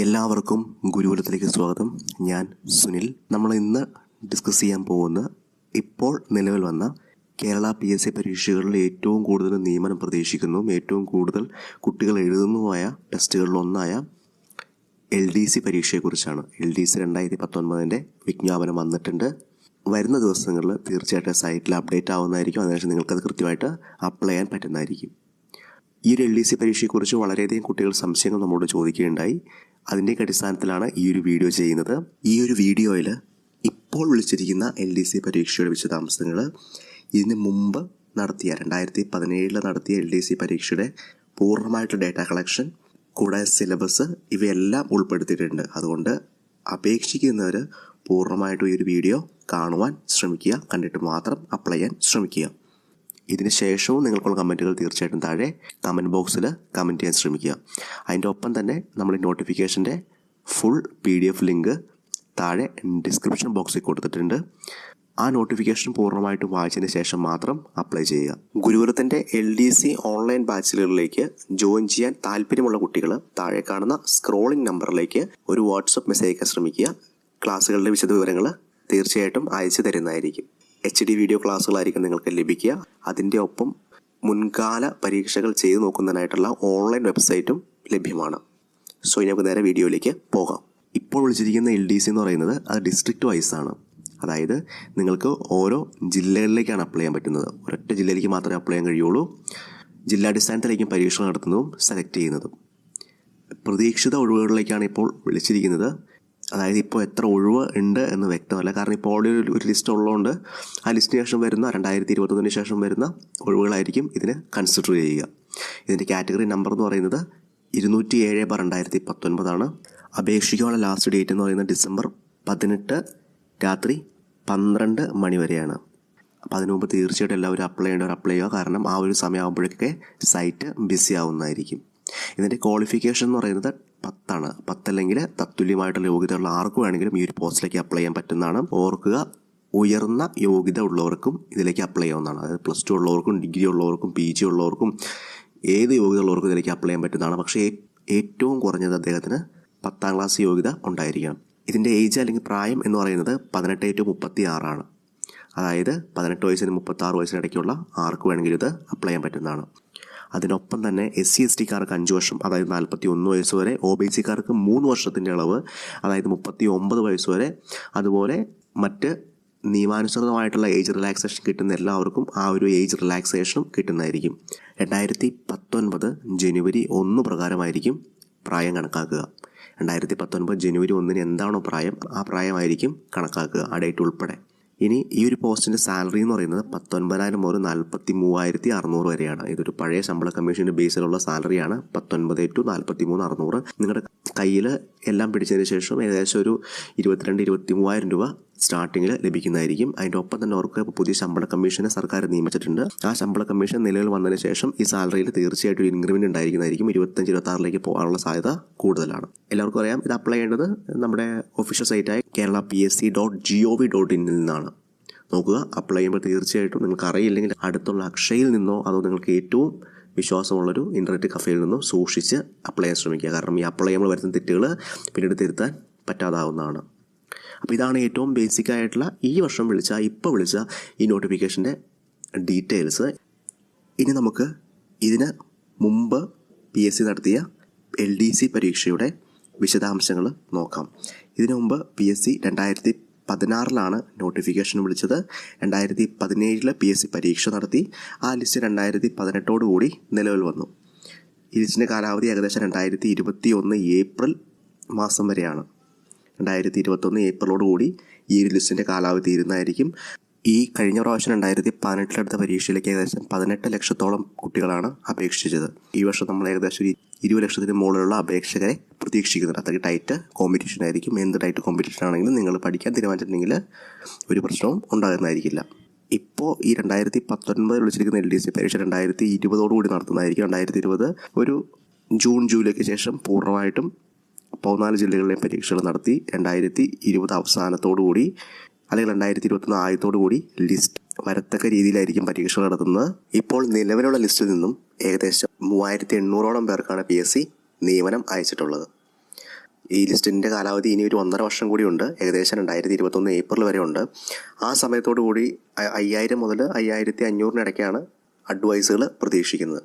എല്ലാവർക്കും ഗുരുകുലത്തിലേക്ക് സ്വാഗതം. ഞാൻ സുനിൽ. നമ്മൾ ഇന്ന് ഡിസ്കസ് ചെയ്യാൻ പോകുന്ന ഇപ്പോൾ നിലവിൽ വന്ന കേരള PSC പരീക്ഷകളിൽ ഏറ്റവും കൂടുതൽ നിയമനം പ്രതീക്ഷിക്കുന്നതും ഏറ്റവും കൂടുതൽ കുട്ടികൾ എഴുതുന്നതുമായ ടെസ്റ്റുകളിലൊന്നായ LDC പരീക്ഷയെക്കുറിച്ചാണ്. LDC 2019 വിജ്ഞാപനം വന്നിട്ടുണ്ട്. വരുന്ന ദിവസങ്ങളിൽ തീർച്ചയായിട്ടും സൈറ്റിൽ അപ്ഡേറ്റ് ആവുന്നതായിരിക്കും. അതിനുശേഷം നിങ്ങൾക്കത് കൃത്യമായിട്ട് അപ്ലൈ ചെയ്യാൻ പറ്റുന്നതായിരിക്കും. ഈ ഒരു LDC പരീക്ഷയെക്കുറിച്ച് വളരെയധികം കുട്ടികൾ സംശയങ്ങൾ നമ്മോട് ചോദിക്കുകയുണ്ടായി. അതിൻ്റെയൊക്കെ അടിസ്ഥാനത്തിലാണ് ഈ ഒരു വീഡിയോ ചെയ്യുന്നത്. ഈ ഒരു വീഡിയോയിൽ ഇപ്പോൾ വിളിച്ചിരിക്കുന്ന LDC പരീക്ഷയുടെ വിശദാംശങ്ങൾ, ഇതിന് മുമ്പ് നടത്തിയ 2017 നടത്തിയ LDC പരീക്ഷയുടെ പൂർണ്ണമായിട്ടുള്ള ഡേറ്റ കളക്ഷൻ, കൂടാതെ സിലബസ്, ഇവയെല്ലാം ഉൾപ്പെടുത്തിയിട്ടുണ്ട്. അതുകൊണ്ട് അപേക്ഷിക്കുന്നവർ പൂർണ്ണമായിട്ടും ഈ ഒരു വീഡിയോ കാണുവാൻ ശ്രമിക്കുക, കണ്ടിട്ട് മാത്രം അപ്ലൈ ചെയ്യാൻ ശ്രമിക്കുക. ഇതിന് ശേഷവും നിങ്ങൾക്കുള്ള കമൻറ്റുകൾ തീർച്ചയായിട്ടും താഴെ കമൻറ്റ് ബോക്സിൽ കമൻറ്റ് ചെയ്യാൻ ശ്രമിക്കുക. അതിൻ്റെ ഒപ്പം തന്നെ നമ്മൾ നോട്ടിഫിക്കേഷൻ്റെ ഫുൾ PDF ലിങ്ക് താഴെ ഡിസ്ക്രിപ്ഷൻ ബോക്സിൽ കൊടുത്തിട്ടുണ്ട്. ആ നോട്ടിഫിക്കേഷൻ പൂർണ്ണമായിട്ടും വായിച്ചതിന് ശേഷം മാത്രം അപ്ലൈ ചെയ്യുക. ഗുരുകുലത്തിൻ്റെ LDC ഓൺലൈൻ ബാച്ചുകളിലേക്ക് ജോയിൻ ചെയ്യാൻ താല്പര്യമുള്ള കുട്ടികൾ താഴെ കാണുന്ന സ്ക്രോളിംഗ് നമ്പറിലേക്ക് ഒരു വാട്സപ്പ് മെസ്സേജ് അയക്കാൻ ശ്രമിക്കുക. ക്ലാസ്സുകളുടെ വിശദവിവരങ്ങൾ തീർച്ചയായിട്ടും അയച്ചു തരുന്നതായിരിക്കും. HD വീഡിയോ ക്ലാസ്സുകളായിരിക്കും നിങ്ങൾക്ക് ലഭിക്കുക. അതിൻ്റെ ഒപ്പം മുൻകാല പരീക്ഷകൾ ചെയ്തു നോക്കുന്നതിനായിട്ടുള്ള ഓൺലൈൻ വെബ്സൈറ്റും ലഭ്യമാണ്. സോ ഇനി നമുക്ക് നേരെ വീഡിയോയിലേക്ക് പോകാം. ഇപ്പോൾ വിളിച്ചിരിക്കുന്ന LDC എന്ന് പറയുന്നത് അത് ഡിസ്ട്രിക്റ്റ് വൈസ് ആണ്. അതായത് നിങ്ങൾക്ക് ഓരോ ജില്ലകളിലേക്കാണ് അപ്ലൈ ചെയ്യാൻ പറ്റുന്നത്. ഒരൊറ്റ ജില്ലയിലേക്ക് മാത്രമേ അപ്ലൈ ചെയ്യാൻ കഴിയുള്ളൂ. ജില്ലാടിസ്ഥാനത്തിലേക്കും പരീക്ഷ നടത്തുന്നതും സെലക്ട് ചെയ്യുന്നതും. പ്രതീക്ഷിത ഒഴിവുകളിലേക്കാണ് ഇപ്പോൾ വിളിച്ചിരിക്കുന്നത്. അതായത് ഇപ്പോൾ എത്ര ഒഴിവ് ഉണ്ട് എന്ന് വ്യക്തമല്ല. കാരണം ഇപ്പോൾ ഓൾറെഡി ഒരു ലിസ്റ്റ് ഉള്ളതുകൊണ്ട് ആ ലിസ്റ്റിന് ശേഷം വരുന്ന 2021 ശേഷം വരുന്ന ഒഴിവുകളായിരിക്കും ഇതിന് കൺസിഡർ ചെയ്യുക. ഇതിൻ്റെ കാറ്റഗറി നമ്പർ എന്ന് പറയുന്നത് 207/2019 ആണ്. അപേക്ഷിക്കാനുള്ള ലാസ്റ്റ് ഡേറ്റ് എന്ന് പറയുന്നത് December 18 രാത്രി 12 മണി വരെയാണ്. അപ്പോൾ അതിനു മുമ്പ് തീർച്ചയായിട്ടും എല്ലാവരും അപ്ലൈ ചെയ്യുക. കാരണം ആ ഒരു സമയമാകുമ്പോഴേക്കൊക്കെ സൈറ്റ് ബിസി ആവുന്നതായിരിക്കും. ഇതിൻ്റെ ക്വാളിഫിക്കേഷൻ എന്ന് പറയുന്നത് 10 ആണ്. 10 അല്ലെങ്കിൽ തത്തുല്യമായിട്ടുള്ള യോഗ്യതയുള്ള ആർക്കും വേണമെങ്കിലും ഈ ഒരു പോസ്റ്റിലേക്ക് അപ്ലൈ ചെയ്യാൻ പറ്റുന്നതാണ്. ഓർക്കുക, ഉയർന്ന യോഗ്യത ഉള്ളവർക്കും ഇതിലേക്ക് അപ്ലൈ ചെയ്യാവുന്നതാണ്. അതായത് +2 ഉള്ളവർക്കും ഡിഗ്രി ഉള്ളവർക്കും PG ഉള്ളവർക്കും ഏത് യോഗ്യത ഉള്ളവർക്കും ഇതിലേക്ക് അപ്ലൈ ചെയ്യാൻ പറ്റുന്നതാണ്. പക്ഷേ ഏറ്റവും കുറഞ്ഞത് അദ്ദേഹത്തിന് 10ാം ക്ലാസ് യോഗ്യത ഉണ്ടായിരിക്കണം. ഇതിൻ്റെ ഏജ് അല്ലെങ്കിൽ പ്രായം എന്ന് പറയുന്നത് 18 to 36 ആണ്. അതായത് 18 വയസ്സിന് 36 വയസ്സിനിടയ്ക്കുള്ള ആർക്ക് വേണമെങ്കിലും ഇത് അപ്ലൈ ചെയ്യാൻ പറ്റുന്നതാണ്. അതിനൊപ്പം തന്നെ SC/ST-കാർക്ക് 5 വർഷം, അതായത് 41 വയസ്സ് വരെ. OBC-കാർക്ക് 3 വർഷത്തിൻ്റെ ഇളവ്, അതായത് 39 വയസ്സ് വരെ. അതുപോലെ മറ്റ് നിയമാനുസൃതമായിട്ടുള്ള ഏജ് റിലാക്സേഷൻ കിട്ടുന്ന എല്ലാവർക്കും ആ ഒരു ഏജ് റിലാക്സേഷനും കിട്ടുന്നതായിരിക്കും. 2019 ജനുവരി 1 പ്രകാരമായിരിക്കും പ്രായം കണക്കാക്കുക. 2019 ജനുവരി 1 എന്താണോ പ്രായം, ആ പ്രായമായിരിക്കും കണക്കാക്കുക, ആ ഡേറ്റ് ഉൾപ്പെടെ. ഇനി ഈ ഒരു പോസ്റ്റിൻ്റെ സാലറി എന്ന് പറയുന്നത് 19,000 മുതൽ 43,600 വരെയാണ്. ഇതൊരു പഴയ ശമ്പള കമ്മീഷൻ്റെ ബേസിലുള്ള സാലറിയാണ്. 19 to 43,600. നിങ്ങളുടെ കയ്യിൽ എല്ലാം പിടിച്ചതിന് ശേഷം ഏകദേശം ഒരു 22,000-23,000 രൂപ സ്റ്റാർട്ടിങ്ങിൽ ലഭിക്കുന്നതായിരിക്കും. അതിൻ്റെ ഒപ്പം തന്നെ അവർക്ക് പുതിയ ശമ്പള കമ്മീഷനെ സർക്കാർ നിയമിച്ചിട്ടുണ്ട്. ആ ശമ്പള കമ്മീഷൻ നിലവിൽ വന്നതിന് ശേഷം ഈ സാലറിയിൽ തീർച്ചയായിട്ടും ഒരു ഇൻക്രിമെൻറ്റ് ഉണ്ടായിരിക്കുന്നതായിരിക്കും. 25-26 പോകാനുള്ള സാധ്യത കൂടുതലാണ്. എല്ലാവർക്കും അറിയാം, ഇത് അപ്ലൈ ചെയ്യേണ്ടത് നമ്മുടെ ഒഫീഷ്യൽ സൈറ്റായ kerala.psc.gov.in നിന്നാണ്. നോക്കുക, അപ്ലൈ ചെയ്യുമ്പോൾ തീർച്ചയായിട്ടും നിങ്ങൾക്ക് അറിയില്ലെങ്കിൽ അടുത്തുള്ള അക്ഷയയിൽ നിന്നോ അതോ നിങ്ങൾക്ക് ഏറ്റവും വിശ്വാസമുള്ളൊരു ഇൻ്റർനെറ്റ് കഫേയിൽ നിന്നോ സൂക്ഷിച്ച് അപ്ലൈ ചെയ്യാൻ ശ്രമിക്കുക. കാരണം ഈ അപ്ലൈ ചെയ്യുമ്പോൾ വരുന്ന തെറ്റുകൾ പിന്നീട് തിരുത്താൻ പറ്റാതാവുന്നതാണ്. അപ്പോൾ ഇതാണ് ഏറ്റവും ബേസിക് ആയിട്ടുള്ള ഇപ്പോൾ വിളിച്ച ഈ നോട്ടിഫിക്കേഷൻ്റെ ഡീറ്റെയിൽസ്. ഇനി നമുക്ക് ഇതിന് മുമ്പ് PSC നടത്തിയ LDC പരീക്ഷയുടെ വിശദാംശങ്ങൾ നോക്കാം. ഇതിനു മുമ്പ് PSC 2016 നോട്ടിഫിക്കേഷൻ വിളിച്ചത്. 2017 PSC പരീക്ഷ നടത്തി. ആ ലിസ്റ്റ് 2018 കൂടി നിലവിൽ വന്നു. ഈ ലിസ്റ്റിൻ്റെ കാലാവധി ഏകദേശം 2021 ഏപ്രിൽ മാസം വരെയാണ്. 2021 ഏപ്രിലോടുകൂടി ഈ ഒരു ലിസ്റ്റിൻ്റെ കാലാവധി തീരുന്നതായിരിക്കും. ഈ കഴിഞ്ഞ പ്രാവശ്യം 2018 എടുത്ത പരീക്ഷയിലേക്ക് ഏകദേശം 18 ലക്ഷത്തോളം കുട്ടികളാണ് അപേക്ഷിച്ചത്. ഈ വർഷം നമ്മൾ ഏകദേശം 20 ലക്ഷത്തിന് മുകളിലുള്ള അപേക്ഷകരെ പ്രതീക്ഷിക്കുന്നുണ്ട്. അത്രയ്ക്ക് ടൈറ്റ് കോമ്പറ്റീഷൻ ആയിരിക്കും. എന്ത് ടൈറ്റ് കോമ്പറ്റീഷൻ ആണെങ്കിലും നിങ്ങൾ പഠിക്കാൻ തീരുമാനിച്ചിട്ടുണ്ടെങ്കിൽ ഒരു പ്രശ്നവും ഉണ്ടാകുന്നതായിരിക്കില്ല. ഇപ്പോൾ ഈ 2019 വിളിച്ചിരിക്കുന്ന LDC പരീക്ഷ 2020 നടത്തുന്നതായിരിക്കും. 2020 ഒരു ജൂൺ ജൂലൈക്ക് ശേഷം പൂർണ്ണമായിട്ടും 14 ജില്ലകളിലെ പരീക്ഷകൾ നടത്തി 2020 അവസാനത്തോടുകൂടി അല്ലെങ്കിൽ 2021 ആദ്യത്തോടുകൂടി ലിസ്റ്റ് വരത്തക്ക രീതിയിലായിരിക്കും പരീക്ഷകൾ നടത്തുന്നത്. ഇപ്പോൾ നിലവിലുള്ള ലിസ്റ്റിൽ നിന്നും ഏകദേശം 3800ഓളം പേർക്കാണ് PSC നിയമനം അയച്ചിട്ടുള്ളത്. ഈ ലിസ്റ്റിൻ്റെ കാലാവധി ഇനി ഒരു 1.5 വർഷം കൂടിയുണ്ട്. ഏകദേശം 2021 ഏപ്രിൽ വരെ ഉണ്ട്. ആ സമയത്തോടു കൂടി 5000 മുതൽ 5500 ഇടയ്ക്കാണ് അഡ്വൈസുകൾ പ്രതീക്ഷിക്കുന്നത്.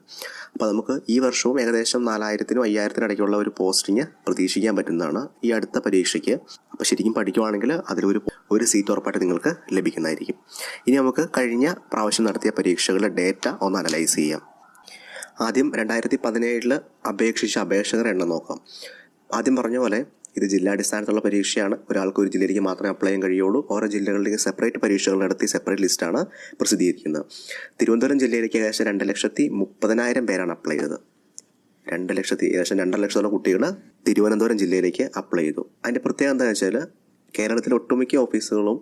അപ്പോൾ നമുക്ക് ഈ വർഷവും ഏകദേശം 4000-നും 5000-നും ഇടയ്ക്കുള്ള ഒരു പോസ്റ്റിങ് പ്രതീക്ഷിക്കാൻ പറ്റുന്നതാണ് ഈ അടുത്ത പരീക്ഷയ്ക്ക്. അപ്പോൾ ശരിക്കും പഠിക്കുവാണെങ്കിൽ അതിലൊരു സീറ്റ് ഉറപ്പായിട്ട് നിങ്ങൾക്ക് ലഭിക്കുന്നതായിരിക്കും. ഇനി നമുക്ക് കഴിഞ്ഞ പ്രാവശ്യം നടത്തിയ പരീക്ഷകളുടെ ഡേറ്റ ഒന്ന് അനലൈസ് ചെയ്യാം. ആദ്യം 2017 അപേക്ഷിച്ച അപേക്ഷകരുടെ എണ്ണം നോക്കാം. ആദ്യം പറഞ്ഞ പോലെ ഇത് ജില്ലാടിസ്ഥാനത്തുള്ള പരീക്ഷയാണ്. ഒരാൾക്ക് ഒരു ജില്ലയിലേക്ക് മാത്രമേ അപ്ലൈ ചെയ്യാൻ കഴിയുള്ളൂ. ഓരോ ജില്ലകളിലേക്ക് സെപ്പറേറ്റ് പരീക്ഷകൾ നടത്തി സെപ്പറേറ്റ് ലിസ്റ്റാണ് പ്രസിദ്ധീകരിക്കുന്നത്. തിരുവനന്തപുരം ജില്ലയിലേക്ക് ഏകദേശം 2,30,000 പേരാണ് അപ്ലൈ ചെയ്തത്. ഏകദേശം 2.5 ലക്ഷത്തോളം കുട്ടികൾ തിരുവനന്തപുരം ജില്ലയിലേക്ക് അപ്ലൈ ചെയ്തു. അതിൻ്റെ പ്രത്യേകത എന്താണെന്ന് വെച്ചാൽ കേരളത്തിലെ ഒട്ടുമിക്ക ഓഫീസുകളും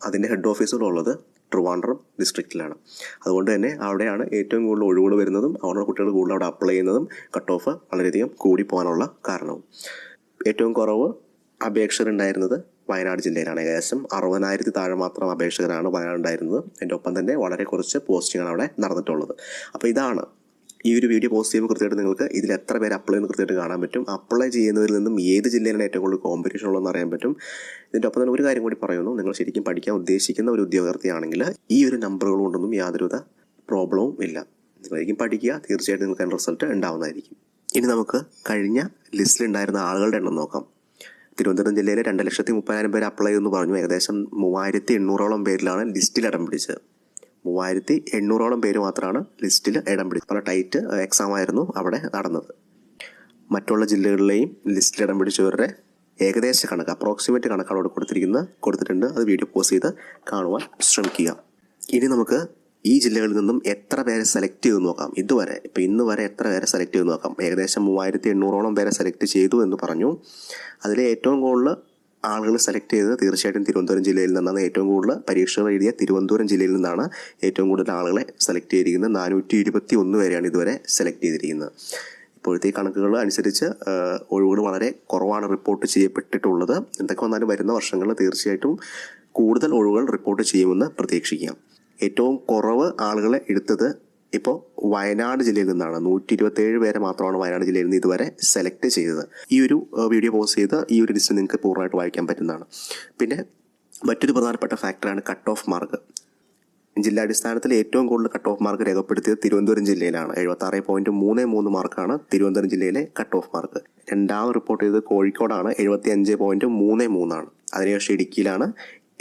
അതിൻ്റെ ഹെഡ് ഓഫീസുകളും ഉള്ളത് ട്രിവാൻഡ്രം ഡിസ്ട്രിക്റ്റിലാണ്. അതുകൊണ്ട് തന്നെ അവിടെയാണ് ഏറ്റവും കൂടുതൽ ഒഴിവുകൾ വരുന്നതും അവിടെ കുട്ടികൾ കൂടുതൽ അവിടെ അപ്ലൈ ചെയ്യുന്നതും കട്ട് ഓഫ് വളരെയധികം കൂടി പോകാനുള്ള കാരണവും. ഏറ്റവും കുറവ് അപേക്ഷകരുണ്ടായിരുന്നത് വയനാട് ജില്ലയിലാണ്. ഏകദേശം 60,000 താഴെ മാത്രം അപേക്ഷകരാണ് വയനാട് ഉണ്ടായിരുന്നത്. അതിൻ്റെ ഒപ്പം തന്നെ വളരെ കുറച്ച് പോസ്റ്റിങ്ങാണ് അവിടെ നടന്നിട്ടുള്ളത്. അപ്പോൾ ഇതാണ് ഈ ഒരു വീഡിയോ പോസ്റ്റ് ചെയ്യുമ്പോൾ കൃത്യമായിട്ട് നിങ്ങൾക്ക് ഇതിൽ എത്ര പേര് അപ്ലൈ ചെയ്യുന്നത് കൃത്യമായിട്ട് കാണാൻ പറ്റും. അപ്ലൈ ചെയ്യുന്നതിൽ നിന്നും ഏത് ജില്ലയിലാണ് ഏറ്റവും കൂടുതൽ കോമ്പറ്റീഷൻ ഉള്ളതെന്ന് അറിയാൻ പറ്റും. ഇതിൻ്റെ ഒപ്പം തന്നെ ഒരു കാര്യം കൂടി പറയുന്നു, നിങ്ങൾ ശരിക്കും പഠിക്കാൻ ഉദ്ദേശിക്കുന്ന ഒരു ഉദ്യോഗാർത്ഥിയാണെങ്കിൽ ഈ ഒരു നമ്പറുകൾ കൊണ്ടൊന്നും യാതൊരുവിധ പ്രോബ്ലവും ഇല്ല. നിങ്ങളായിരിക്കും പഠിക്കുക, തീർച്ചയായിട്ടും നിങ്ങൾക്ക് അതിൻ്റെ റിസൾട്ട് ഉണ്ടാവുന്നതായിരിക്കും. ഇനി നമുക്ക് കഴിഞ്ഞ ലിസ്റ്റിലുണ്ടായിരുന്ന ആളുകളുടെ എണ്ണം നോക്കാം. തിരുവനന്തപുരം ജില്ലയിലെ 2,30,000 പേര് അപ്ലൈ ചെയ്തെന്ന് പറഞ്ഞു. ഏകദേശം 3,800ഓളം പേരിലാണ് ലിസ്റ്റിൽ ഇടം പിടിച്ചത്. 3,800ഓളം പേര് മാത്രമാണ് ലിസ്റ്റിൽ ഇടം പിടിച്ചത്. പല ടൈറ്റ് എക്സാം ആയിരുന്നു അവിടെ നടന്നത്. മറ്റുള്ള ജില്ലകളിലെയും ലിസ്റ്റിൽ ഇടം പിടിച്ചവരുടെ ഏകദേശ കണക്ക്, അപ്രോക്സിമേറ്റ് കണക്കാണ് അവിടെ കൊടുത്തിട്ടുണ്ട്. അത് വീഡിയോ പോസ്റ്റ് ചെയ്ത് കാണുവാൻ ശ്രമിക്കുക. ഇനി നമുക്ക് ഈ ജില്ലകളിൽ നിന്നും എത്ര പേരെ സെലക്ട് ചെയ്ത് നോക്കാം. ഇന്ന് വരെ എത്ര പേരെ സെലക്ട് ചെയ്ത് നോക്കാം. ഏകദേശം 3,800ഓളം പേരെ സെലക്ട് ചെയ്തു എന്ന് പറഞ്ഞു. അതിൽ ഏറ്റവും കൂടുതൽ ആളുകൾ സെലക്ട് ചെയ്തത് തീർച്ചയായിട്ടും തിരുവനന്തപുരം ജില്ലയിൽ നിന്നാണ്. ഏറ്റവും കൂടുതൽ പരീക്ഷകൾ എഴുതിയ തിരുവനന്തപുരം ജില്ലയിൽ നിന്നാണ് ഏറ്റവും കൂടുതൽ ആളുകളെ സെലക്ട് ചെയ്തിരിക്കുന്നത്. 421 പേരെയാണ് ഇതുവരെ സെലക്ട് ചെയ്തിരിക്കുന്നത്. ഇപ്പോഴത്തെ കണക്കുകൾ അനുസരിച്ച് ഒഴിവുകൾ വളരെ കുറവാണ് റിപ്പോർട്ട് ചെയ്യപ്പെട്ടിട്ടുള്ളത്. എന്തൊക്കെ വന്നാലും വരുന്ന വർഷങ്ങളിൽ തീർച്ചയായിട്ടും കൂടുതൽ ഒഴിവുകൾ റിപ്പോർട്ട് ചെയ്യുമെന്ന് പ്രതീക്ഷിക്കാം. ഏറ്റവും കുറവ് ആളുകളെ എടുത്തത് ഇപ്പോൾ വയനാട് ജില്ലയിൽ നിന്നാണ്. 127 പേരെ മാത്രമാണ് വയനാട് ജില്ലയിൽ നിന്ന് ഇതുവരെ സെലക്ട് ചെയ്തത്. ഈ ഒരു വീഡിയോ പോസ്റ്റ് ചെയ്ത് ഈ ഒരു ലിസ്റ്റ് നിങ്ങൾക്ക് പൂർണ്ണമായിട്ട് വായിക്കാൻ പറ്റുന്നതാണ്. പിന്നെ മറ്റൊരു പ്രധാനപ്പെട്ട ഫാക്ടറാണ് കട്ട് ഓഫ് മാർക്ക്. ജില്ലാടിസ്ഥാനത്തിൽ ഏറ്റവും കൂടുതൽ കട്ട് ഓഫ് മാർക്ക് രേഖപ്പെടുത്തിയത് തിരുവനന്തപുരം ജില്ലയിലാണ്. 76.33 മാർക്കാണ് തിരുവനന്തപുരം ജില്ലയിലെ കട്ട് ഓഫ് മാർക്ക്. രണ്ടാമത് റിപ്പോർട്ട് ചെയ്തത് കോഴിക്കോടാണ്. 75.33 അതിനുശേഷം ഇടുക്കിയിലാണ്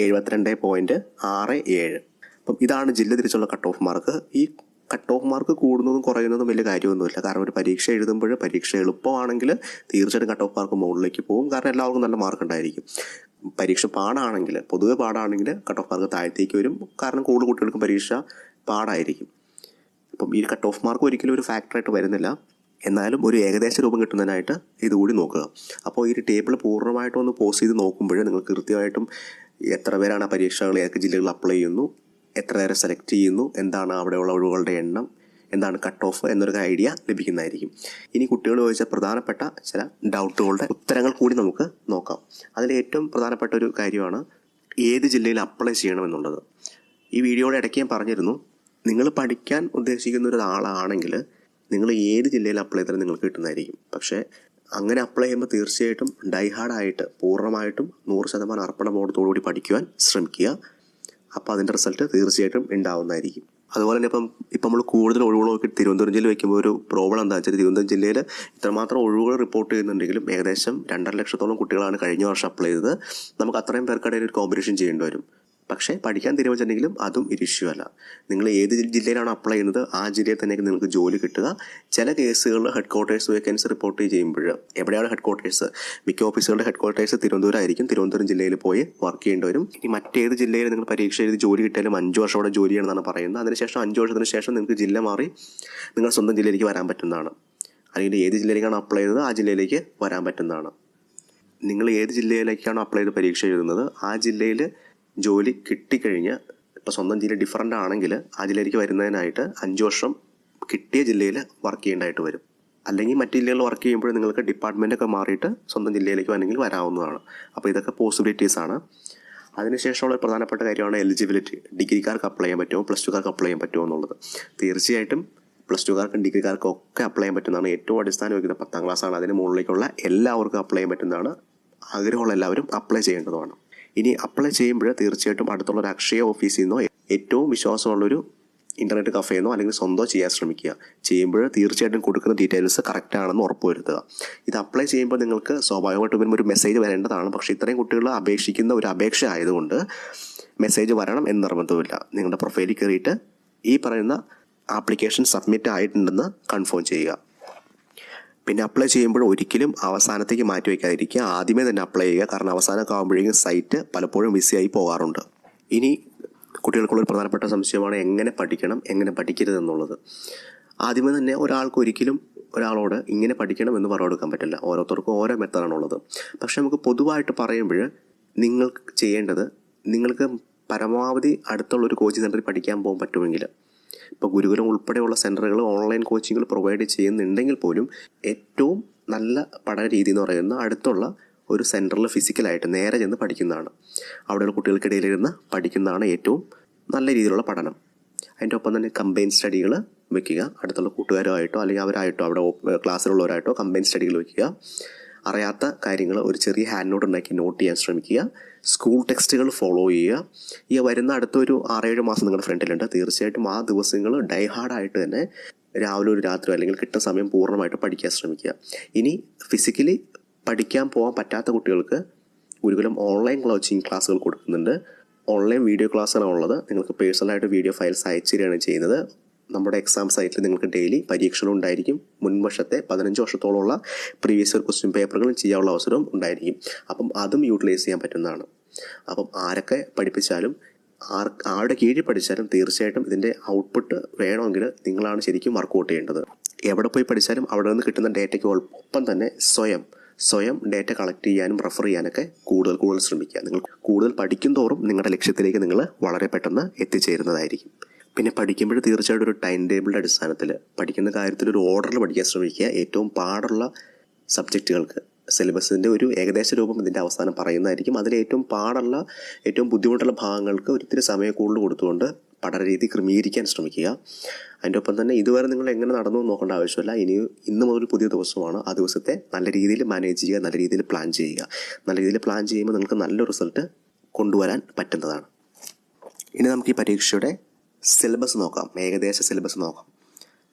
72.67. അപ്പം ഇതാണ് ജില്ല തിരിച്ചുള്ള കട്ട് ഓഫ് മാർക്ക്. ഈ കട്ട് ഓഫ് മാർക്ക് കൂടുന്നതും കുറയുന്നതും വലിയ കാര്യമൊന്നുമില്ല. കാരണം ഒരു പരീക്ഷ എഴുതുമ്പോൾ പരീക്ഷ എളുപ്പമാണെങ്കിൽ തീർച്ചയായിട്ടും കട്ട് ഓഫ് മാർക്ക് മുകളിലേക്ക് പോകും. കാരണം എല്ലാവർക്കും നല്ല മാർക്ക് ഉണ്ടായിരിക്കും. പരീക്ഷ പൊതുവെ പാടാണെങ്കിൽ കട്ട് ഓഫ് മാർക്ക് താഴത്തേക്ക് വരും. കാരണം കൂടുതൽ കുട്ടികൾക്കും പരീക്ഷ പാടായിരിക്കും. അപ്പം ഈ കട്ട് ഓഫ് മാർക്ക് ഒരിക്കലും ഒരു ഫാക്ടറായിട്ട് വരുന്നില്ല. എന്നാലും ഒരു ഏകദേശ രൂപം കിട്ടുന്നതിനായിട്ട് ഇതുകൂടി നോക്കുക. അപ്പോൾ ഈ ഒരു ടേബിൾ പൂർണ്ണമായിട്ടും ഒന്ന് പോസ്റ്റ് ചെയ്ത് നോക്കുമ്പോൾ നിങ്ങൾക്ക് കൃത്യമായിട്ടും എത്ര പേരാണ് ആ പരീക്ഷകൾ ഏതൊക്കെ ജില്ലകളിൽ അപ്ലൈ ചെയ്യുന്നു, എത്ര പേരെ സെലക്ട് ചെയ്യുന്നു, എന്താണ് അവിടെയുള്ള ഒഴിവുകളുടെ എണ്ണം, എന്താണ് കട്ട് ഓഫ് എന്നൊരു ഐഡിയ ലഭിക്കുന്നതായിരിക്കും. ഇനി കുട്ടികൾ ചോദിച്ച പ്രധാനപ്പെട്ട ചില ഡൗട്ടുകളുടെ ഉത്തരങ്ങൾ കൂടി നമുക്ക് നോക്കാം. അതിൽ ഏറ്റവും പ്രധാനപ്പെട്ട ഒരു കാര്യമാണ് ഏത് ജില്ലയിൽ അപ്ലൈ ചെയ്യണമെന്നുള്ളത്. ഈ വീഡിയോയുടെ ഇടയ്ക്ക് ഞാൻ പറഞ്ഞിരുന്നു, നിങ്ങൾ പഠിക്കാൻ ഉദ്ദേശിക്കുന്ന ഒരാളാണെങ്കിൽ നിങ്ങൾ ഏത് ജില്ലയിൽ അപ്ലൈ ചെയ്താലും നിങ്ങൾക്ക് കിട്ടുന്നതായിരിക്കും. പക്ഷേ അങ്ങനെ അപ്ലൈ ചെയ്യുമ്പോൾ തീർച്ചയായിട്ടും ഡൈഹാർഡായിട്ട് പൂർണ്ണമായിട്ടും 100% അർപ്പണബോധത്തോടുകൂടി പഠിക്കുവാൻ ശ്രമിക്കുക. അപ്പോൾ അതിൻ്റെ റിസൾട്ട് തീർച്ചയായിട്ടും ഉണ്ടാവുന്നതായിരിക്കും. അതുപോലെ തന്നെ ഇപ്പം നമ്മൾ കൂടുതൽ ഒഴിവുകൾ നോക്കി തിരുവനന്തപുരം ജില്ല വയ്ക്കുമ്പോൾ ഒരു പ്രോബ്ലം എന്താണെന്ന് വെച്ചാൽ തിരുവനന്തപുരം ജില്ലയിൽ ഇത്രമാത്രം ഒഴിവുകൾ റിപ്പോർട്ട് ചെയ്യുന്നുണ്ടെങ്കിലും ഏകദേശം 2.5 ലക്ഷത്തോളം കുട്ടികളാണ് കഴിഞ്ഞ വർഷം അപ്ലൈ ചെയ്തത്. നമുക്ക് അത്രയും പേർക്കിടയിൽ ഒരു കോമ്പറ്റീഷൻ ചെയ്യേണ്ടി വരും. പക്ഷേ പഠിക്കാൻ തീരുമാനിച്ചിട്ടുണ്ടെങ്കിലും അതും ഒരു ഇഷ്യൂ അല്ല. നിങ്ങൾ ഏത് ജില്ലയിലാണ് അപ്ലൈ ചെയ്യുന്നത് ആ ജില്ലയിൽ തന്നെ നിങ്ങൾക്ക് ജോലി കിട്ടുക. ചില കേസുകളിൽ ഹെഡ് ക്വാർട്ടേഴ്സ് വേക്കൻസി റിപ്പോർട്ട് ചെയ്യുമ്പോൾ എവിടെയാണ് ഹെഡ് ക്വാർട്ടേഴ്സ്, മിക്ക ഓഫീസുകളുടെ ഹെഡ് ക്വാർട്ടേഴ്സ് തിരുവനന്തപുരം ആയിരിക്കും. തിരുവനന്തപുരം ജില്ലയിൽ പോയി വർക്ക് ചെയ്യേണ്ടി വരും. ഇനി മറ്റേത് ജില്ലയിൽ നിങ്ങൾ പരീക്ഷ എഴുതി ജോലി കിട്ടിയാലും 5 വർഷം അവിടെ ജോലി ചെയ്യണമെന്നാണ് പറയുന്നത്. അതിനുശേഷം 5 വർഷത്തിന് ശേഷം നിങ്ങൾക്ക് ജില്ല മാറി നിങ്ങൾ സ്വന്തം ജില്ലയിലേക്ക് വരാൻ പറ്റുന്നതാണ്. അല്ലെങ്കിൽ ഏത് ജില്ലയിലേക്കാണ് അപ്ലൈ ചെയ്തത് ആ ജില്ലയിലേക്ക് വരാൻ പറ്റുന്നതാണ്. നിങ്ങൾ ഏത് ജില്ലയിലേക്കാണോ അപ്ലൈ ചെയ്ത് പരീക്ഷ എഴുതുന്നത് ആ ജില്ലയിൽ ജോലി കിട്ടിക്കഴിഞ്ഞ് ഇപ്പോൾ സ്വന്തം ജില്ല ഡിഫറൻ്റ് ആണെങ്കിൽ ആ ജില്ലയിലേക്ക് വരുന്നതിനായിട്ട് 5 വർഷം കിട്ടിയ ജില്ലയിൽ വർക്ക് ചെയ്യേണ്ടതായിട്ട് വരും. അല്ലെങ്കിൽ മറ്റു ജില്ലകളിൽ വർക്ക് ചെയ്യുമ്പോൾ നിങ്ങൾക്ക് ഡിപ്പാർട്ട്മെൻറ്റൊക്കെ മാറിയിട്ട് സ്വന്തം ജില്ലയിലേക്ക് വേണമെങ്കിൽ വരാവുന്നതാണ്. അപ്പോൾ ഇതൊക്കെ പോസിബിലിറ്റീസാണ്. അതിനുശേഷമുള്ള പ്രധാനപ്പെട്ട കാര്യമാണ് എലിജിബിലിറ്റി. ഡിഗ്രിക്കാർക്ക് അപ്ലൈ ചെയ്യാൻ പറ്റുമോ, പ്ലസ് ടുക്കാർക്ക് അപ്ലൈ ചെയ്യാൻ പറ്റുമോ എന്നുള്ളത്. തീർച്ചയായിട്ടും പ്ലസ് ടുക്കാർക്കും ഡിഗ്രിക്കാർക്കും ഒക്കെ അപ്ലൈ ചെയ്യാൻ പറ്റുന്നതാണ്. ഏറ്റവും അടിസ്ഥാന യോഗ്യത 10ാം ക്ലാസ്സാണ്. അതിന് മുകളിലേക്കുള്ള എല്ലാവർക്കും അപ്ലൈ ചെയ്യാൻ പറ്റുന്നതാണ്. ആഗ്രഹമുള്ള എല്ലാവരും അപ്ലൈ ചെയ്യേണ്ടതുമാണ്. ഇനി അപ്ലൈ ചെയ്യുമ്പോൾ തീർച്ചയായിട്ടും അടുത്തുള്ള ഒരു അക്ഷയ ഓഫീസിൽ നിന്നോ ഏറ്റവും വിശ്വാസമുള്ളൊരു ഇൻ്റർനെറ്റ് കഫേന്നോ അല്ലെങ്കിൽ സ്വന്തം ചെയ്യാൻ ശ്രമിക്കുക. ചെയ്യുമ്പോൾ തീർച്ചയായിട്ടും കൊടുക്കുന്ന ഡീറ്റെയിൽസ് കറക്റ്റ് ആണെന്ന് ഉറപ്പുവരുത്തുക. ഇത് അപ്ലൈ ചെയ്യുമ്പോൾ നിങ്ങൾക്ക് സ്വാഭാവികമായിട്ടും വരുമ്പോൾ ഒരു മെസ്സേജ് വരേണ്ടതാണ്. പക്ഷേ ഇത്രയും കുട്ടികൾ അപേക്ഷിക്കുന്ന ഒരു അപേക്ഷ ആയതുകൊണ്ട് മെസ്സേജ് വരണം എന്ന് നിർബന്ധമില്ല. നിങ്ങളുടെ പ്രൊഫൈലിൽ കയറിയിട്ട് ഈ പറയുന്ന ആപ്ലിക്കേഷൻ സബ്മിറ്റ് ആയിട്ടുണ്ടെന്ന് കൺഫേം ചെയ്യുക. പിന്നെ അപ്ലൈ ചെയ്യുമ്പോൾ ഒരിക്കലും അവസാനത്തേക്ക് മാറ്റി വയ്ക്കാതിരിക്കുക. ആദ്യമേ തന്നെ അപ്ലൈ ചെയ്യുക. കാരണം അവസാനമൊക്കെ ആകുമ്പോഴേക്കും സൈറ്റ് പലപ്പോഴും ബിസിയായി പോകാറുണ്ട്. ഇനി കുട്ടികൾക്കുള്ളൊരു പ്രധാനപ്പെട്ട സംശയമാണ് എങ്ങനെ പഠിക്കണം, എങ്ങനെ പഠിക്കരുതെന്നുള്ളത്. ആദ്യമേ തന്നെ ഒരാൾക്ക് ഒരിക്കലും ഒരാളോട് ഇങ്ങനെ പഠിക്കണം എന്ന് പറഞ്ഞു കൊടുക്കാൻ പറ്റില്ല. ഓരോരുത്തർക്കും ഓരോ മെത്തേഡാണുള്ളത്. പക്ഷേ നമുക്ക് പൊതുവായിട്ട് പറയുമ്പോൾ നിങ്ങൾക്ക് ചെയ്യേണ്ടത്, നിങ്ങൾക്ക് പരമാവധി അടുത്തുള്ളൊരു കോച്ചിങ് സെൻറ്ററിൽ പഠിക്കാൻ പോകാൻ പറ്റുമെങ്കിൽ, ഇപ്പോൾ ഗുരുകുലം ഉൾപ്പെടെയുള്ള സെൻറ്ററുകൾ ഓൺലൈൻ കോച്ചിങ്ങുകൾ പ്രൊവൈഡ് ചെയ്യുന്നുണ്ടെങ്കിൽ പോലും ഏറ്റവും നല്ല പഠന രീതി എന്ന് പറയുന്നത് അടുത്തുള്ള ഒരു സെൻറ്ററിൽ ഫിസിക്കലായിട്ട് നേരെ ചെന്ന് പഠിക്കുന്നതാണ്. അവിടെയുള്ള കുട്ടികൾക്കിടയിലിരുന്ന് പഠിക്കുന്നതാണ് ഏറ്റവും നല്ല രീതിയിലുള്ള പഠനം. അതിൻ്റെ ഒപ്പം തന്നെ കമ്പൈൻ സ്റ്റഡികൾ വയ്ക്കുക. അടുത്തുള്ള കൂട്ടുകാരുമായിട്ടോ അല്ലെങ്കിൽ അവരായിട്ടോ അവിടെ ക്ലാസ്സിലുള്ളവരായിട്ടോ കമ്പൈൻ സ്റ്റഡികൾ വയ്ക്കുക. അറിയാത്ത കാര്യങ്ങൾ ഒരു ചെറിയ ഹാൻഡ് നോട്ട് ഉണ്ടാക്കി നോട്ട് ചെയ്യാൻ ശ്രമിക്കുക. സ്കൂൾ ടെക്സ്റ്റുകൾ ഫോളോ ചെയ്യുക. ഈ വരുന്ന അടുത്തൊരു 6-7 മാസം നിങ്ങളുടെ ഫ്രണ്ടിലുണ്ട്. തീർച്ചയായിട്ടും ആ ദിവസങ്ങൾ ഡൈഹാർഡായിട്ട് തന്നെ രാവിലെ ഒരു രാത്രി അല്ലെങ്കിൽ കിട്ടുന്ന സമയം പൂർണ്ണമായിട്ട് പഠിക്കാൻ ശ്രമിക്കുക. ഇനി ഫിസിക്കലി പഠിക്കാൻ പോകാൻ പറ്റാത്ത കുട്ടികൾക്ക് ഗുരുകുലം ഓൺലൈൻ കോച്ചിങ് ക്ലാസ്സുകൾ കൊടുക്കുന്നുണ്ട്. ഓൺലൈൻ വീഡിയോ ക്ലാസ്സാണ് ഉള്ളത്. നിങ്ങൾക്ക് പേഴ്സണലായിട്ട് വീഡിയോ ഫയൽസ് അയച്ചു തരികയാണ് ചെയ്യുന്നത്. നമ്മുടെ എക്സാം സൈറ്റിൽ നിങ്ങൾക്ക് ഡെയിലി പരീക്ഷകളും ഉണ്ടായിരിക്കും. മുൻവർഷത്തെ 15 വർഷത്തോളമുള്ള പ്രീവിയസ് ഇയർ ക്വസ്റ്റ്യൻ പേപ്പറുകളും ചെയ്യാനുള്ള അവസരവും ഉണ്ടായിരിക്കും. അപ്പം അതും യൂട്ടിലൈസ് ചെയ്യാൻ പറ്റുന്നതാണ്. അപ്പം ആരൊക്കെ പഠിപ്പിച്ചാലും ആരുടെ കീഴിൽ പഠിച്ചാലും തീർച്ചയായിട്ടും ഇതിൻ്റെ ഔട്ട്പുട്ട് വേണമെങ്കിൽ നിങ്ങളാണ് ശരിക്കും വർക്കൗട്ട് ചെയ്യേണ്ടത്. എവിടെ പോയി പഠിച്ചാലും അവിടെ നിന്ന് കിട്ടുന്ന ഡേറ്റയ്ക്ക് ഒപ്പം തന്നെ സ്വയം ഡേറ്റ കളക്ട് ചെയ്യാനും റെഫർ ചെയ്യാനൊക്കെ കൂടുതൽ ശ്രമിക്കുക. നിങ്ങൾ കൂടുതൽ പഠിക്കും തോറും നിങ്ങളുടെ ലക്ഷ്യത്തിലേക്ക് നിങ്ങൾ വളരെ പെട്ടെന്ന് എത്തിച്ചേരുന്നതായിരിക്കും. പിന്നെ പഠിക്കുമ്പോൾ തീർച്ചയായിട്ടും ഒരു ടൈം ടേബിളിൻ്റെ അടിസ്ഥാനത്തിൽ പഠിക്കുന്ന കാര്യത്തിൽ ഒരു ഓർഡറിൽ പഠിക്കാൻ ശ്രമിക്കുക. ഏറ്റവും പാടുള്ള സബ്ജക്റ്റുകൾക്ക് സിലബസിൻ്റെ ഒരു ഏകദേശ രൂപം ഇതിൻ്റെ അവസാനം പറയുന്നതായിരിക്കും. അതിൽ ഏറ്റവും പാടുള്ള ഏറ്റവും ബുദ്ധിമുട്ടുള്ള ഭാഗങ്ങൾക്ക് ഒരിത്തിരി സമയം കൂടുതൽ കൊടുത്തുകൊണ്ട് പഠന രീതി ക്രമീകരിക്കാൻ ശ്രമിക്കുക. അതിൻ്റെ ഒപ്പം തന്നെ ഇതുവരെ നിങ്ങൾ എങ്ങനെ നടന്നു നോക്കേണ്ട ആവശ്യമില്ല. ഇന്ന് മുതൽ പുതിയ ദിവസമാണ്. ആ ദിവസത്തെ നല്ല രീതിയിൽ മാനേജ് ചെയ്യുക, നല്ല രീതിയിൽ പ്ലാൻ ചെയ്യുക. നല്ല രീതിയിൽ പ്ലാൻ ചെയ്യുമ്പോൾ നിങ്ങൾക്ക് നല്ല റിസൾട്ട് കൊണ്ടുവരാൻ പറ്റുന്നതാണ്. ഇനി നമുക്ക് ഈ പരീക്ഷയുടെ സിലബസ് നോക്കാം. ഏകദേശ സിലബസ് നോക്കാം.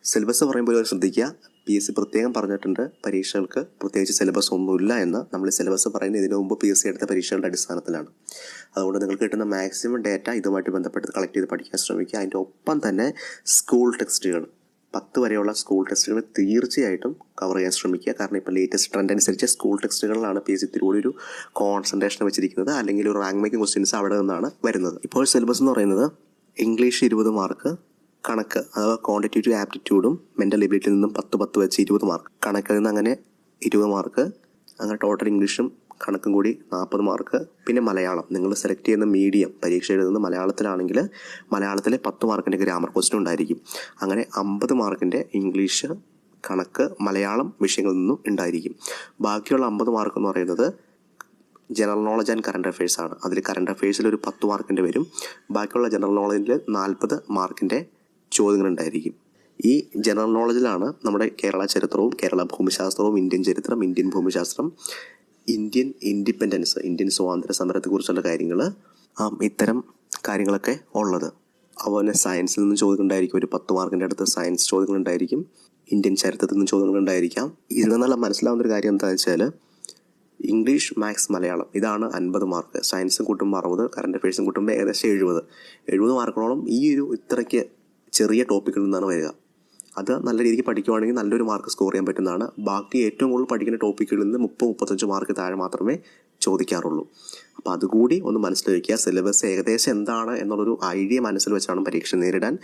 സിലബസ് പറയുമ്പോൾ ശ്രദ്ധിക്കുക, PSC പ്രത്യേകം പറഞ്ഞിട്ടുണ്ട് പരീക്ഷകൾക്ക് പ്രത്യേകിച്ച് സിലബസ് ഒന്നുമില്ല എന്ന്. നമ്മൾ സിലബസ് പറയുന്നത് ഇതിനു മുമ്പ് PSC എടുത്ത പരീക്ഷകളുടെ അടിസ്ഥാനത്തിലാണ്. അതുകൊണ്ട് നിങ്ങൾക്ക് കിട്ടുന്ന മാക്സിമം ഡേറ്റ ഇതുമായിട്ട് ബന്ധപ്പെട്ട് കളക്ട് ചെയ്ത് പഠിക്കാൻ ശ്രമിക്കുക. അതിൻ്റെ ഒപ്പം തന്നെ സ്കൂൾ ടെക്സ്റ്റുകൾ 10 വരെയുള്ള സ്കൂൾ ടെക്സ്റ്റുകൾ തീർച്ചയായിട്ടും കവർ ചെയ്യാൻ ശ്രമിക്കുക. കാരണം ഇപ്പോൾ ലേറ്റസ്റ്റ് ട്രെൻഡ് അനുസരിച്ച് സ്കൂൾ ടെക്സ്റ്റുകളിലാണ് PSC ഇത്തിരി ഒരു കോൺസെൻട്രേഷൻ വെച്ചിരിക്കുന്നത്. അല്ലെങ്കിൽ ഒരു റാങ്ക് മേക്കിംഗ് ക്വസ്റ്റ്യൻസ് അവിടെ നിന്നാണ് വരുന്നത്. ഇപ്പോൾ സിലബസ് എന്ന് പറയുന്നത് ഇംഗ്ലീഷ് 20 മാർക്ക്, കണക്ക് അഥവാ ക്വാണ്ടിറ്റേറ്റീവ് ആപ്റ്റിറ്റ്യൂഡും മെൻ്റൽ എബിലിറ്റിയിൽ നിന്നും 10 വെച്ച് 20 മാർക്ക്, കണക്കിൽ നിന്ന് അങ്ങനെ 20 മാർക്ക്, അങ്ങനെ ടോട്ടൽ ഇംഗ്ലീഷും കണക്കും കൂടി 40 മാർക്ക്. പിന്നെ മലയാളം നിങ്ങൾ സെലക്ട് ചെയ്യുന്ന മീഡിയം പരീക്ഷ എഴുതുന്ന മലയാളത്തിലാണെങ്കിൽ മലയാളത്തിലെ 10 മാർക്കിൻ്റെ ഗ്രാമർ ക്വസ്റ്റ്യൻ ഉണ്ടായിരിക്കും. അങ്ങനെ 50 മാർക്കിൻ്റെ ഇംഗ്ലീഷ്, കണക്ക്, മലയാളം വിഷയങ്ങളിൽ നിന്നും ഉണ്ടായിരിക്കും. ബാക്കിയുള്ള 50 മാർക്ക് എന്ന് പറയുന്നത് general knowledge and current affairs ആണ്. അതിൽ കറണ്ട് അഫയേഴ്സിൽ ഒരു 10 മാർക്കിൻ്റെ വരും. ബാക്കിയുള്ള ജനറൽ നോളജിൽ 40 മാർക്കിൻ്റെ ചോദ്യങ്ങളുണ്ടായിരിക്കും. ഈ ജനറൽ നോളജിലാണ് നമ്മുടെ കേരള ചരിത്രവും കേരള ഭൂമിശാസ്ത്രവും ഇന്ത്യൻ ചരിത്രം, ഇന്ത്യൻ ഭൂമിശാസ്ത്രം, ഇന്ത്യൻ ഇൻഡിപെൻഡൻസ്, ഇന്ത്യൻ സ്വാതന്ത്ര്യ സമരത്തെക്കുറിച്ചുള്ള കാര്യങ്ങൾ, ഇത്തരം കാര്യങ്ങളൊക്കെ ഉള്ളത്. അതുപോലെ സയൻസിൽ നിന്നും ചോദ്യങ്ങളുണ്ടായിരിക്കും. ഒരു 10 മാർക്കിൻ്റെ അടുത്ത് സയൻസ് ചോദ്യങ്ങളുണ്ടായിരിക്കും. ഇന്ത്യൻ ചരിത്രത്തിൽ നിന്നും ചോദ്യങ്ങളുണ്ടായിരിക്കാം. ഇതിൽ നിന്നുള്ള മനസ്സിലാവുന്നൊരു കാര്യം എന്താണെന്ന് വെച്ചാൽ ഇംഗ്ലീഷ്, മാത്സ്, മലയാളം ഇതാണ് 50 മാർക്ക്. സയൻസും കൂട്ടുമ്പോൾ 60, കറണ്ട് അഫയേഴ്സും കൂട്ടുമ്പോൾ ഏകദേശം 70 മാർക്കിനോളം ഈ ഒരു ഇത്രയ്ക്ക് ചെറിയ ടോപ്പിക്കിൽ നിന്നാണ് വരിക. അത് നല്ല രീതിക്ക് പഠിക്കുവാണെങ്കിൽ നല്ലൊരു മാർക്ക് സ്കോർ ചെയ്യാൻ പറ്റുന്നതാണ്. ബാക്കി ഏറ്റവും കൂടുതൽ പഠിക്കുന്ന ടോപ്പിക്കുകളിൽ നിന്ന് 30-35 മാർക്ക് താഴെ മാത്രമേ ചോദിക്കാറുള്ളൂ. അപ്പോൾ അതുകൂടി ഒന്ന് മനസ്സിൽ വയ്ക്കുക. സിലബസ് ഏകദേശം എന്താണ് എന്നുള്ളൊരു ഐഡിയ മനസ്സിൽ വെച്ചാണ് പരീക്ഷ നേരിടാൻ.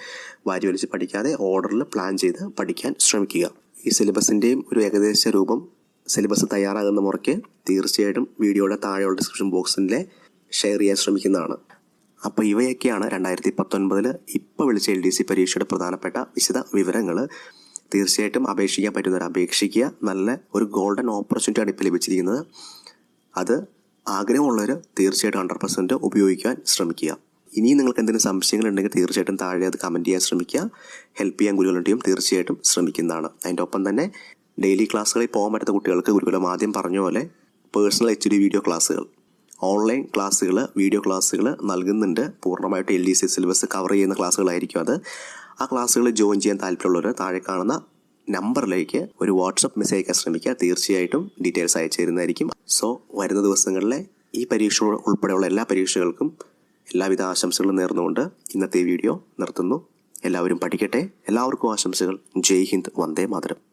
വാരി വലിച്ച് പഠിക്കാതെ ഓർഡറിൽ പ്ലാൻ ചെയ്ത് പഠിക്കാൻ ശ്രമിക്കുക. ഈ സിലബസിൻ്റെയും ഒരു ഏകദേശ രൂപം സിലബസ് തയ്യാറാകുന്ന മുറയ്ക്ക് തീർച്ചയായിട്ടും വീഡിയോയുടെ താഴെയുള്ള ഡിസ്ക്രിപ്ഷൻ ബോക്സിൽ ഷെയർ ചെയ്യാൻ ശ്രമിക്കുന്നതാണ്. അപ്പോൾ ഇവയൊക്കെയാണ് 2019 ഇപ്പോൾ വിളിച്ച LDC പരീക്ഷയുടെ പ്രധാനപ്പെട്ട വിശദ വിവരങ്ങൾ. തീർച്ചയായിട്ടും അപേക്ഷിക്കാൻ പറ്റുന്നവർ അപേക്ഷിക്കുക. നല്ല ഒരു ഗോൾഡൻ ഓപ്പർച്യൂണിറ്റിയാണ് ഇപ്പോൾ ലഭിച്ചിരിക്കുന്നത്. അത് ആഗ്രഹമുള്ളവർ തീർച്ചയായിട്ടും 100% ഉപയോഗിക്കാൻ ശ്രമിക്കുക. ഇനിയും നിങ്ങൾക്ക് എന്തെങ്കിലും സംശയങ്ങളുണ്ടെങ്കിൽ തീർച്ചയായിട്ടും താഴെ അത് കമൻറ്റ് ചെയ്യാൻ ശ്രമിക്കുക. ഹെൽപ്പ് ചെയ്യാൻ ഗുരുകുലം ടീം തീർച്ചയായിട്ടും ശ്രമിക്കുന്നതാണ്. അതിൻ്റെ ഒപ്പം തന്നെ ഡെയിലി ക്ലാസ്സുകളിൽ പോകാൻ പറ്റുന്ന കുട്ടികൾക്ക് ഗുരുകുലം ആദ്യം പറഞ്ഞ പോലെ പേഴ്സണൽ HD വീഡിയോ ക്ലാസ്സുകൾ, ഓൺലൈൻ ക്ലാസ്സുകൾ, വീഡിയോ ക്ലാസ്സുകൾ നൽകുന്നുണ്ട്. പൂർണ്ണമായിട്ട് LDC സിലബസ് കവർ ചെയ്യുന്ന ക്ലാസ്സുകളായിരിക്കും അത്. ആ ക്ലാസ്സുകൾ ജോയിൻ ചെയ്യാൻ താല്പര്യമുള്ളവർ താഴെ കാണുന്ന നമ്പറിലേക്ക് ഒരു വാട്സപ്പ് മെസ്സേജ് അയക്കാൻ ശ്രമിക്കുക. തീർച്ചയായിട്ടും ഡീറ്റെയിൽസ് അയച്ചു തരുന്നതായിരിക്കും. സോ വരുന്ന ദിവസങ്ങളിലെ ഈ പരീക്ഷ ഉൾപ്പെടെയുള്ള എല്ലാ പരീക്ഷകൾക്കും എല്ലാവിധ ആശംസകളും നേർന്നുകൊണ്ട് ഇന്നത്തെ വീഡിയോ നിർത്തുന്നു. എല്ലാവരും പഠിക്കട്ടെ. എല്ലാവർക്കും ആശംസകൾ. ജയ് ഹിന്ദ്, വന്ദേ മാതരം.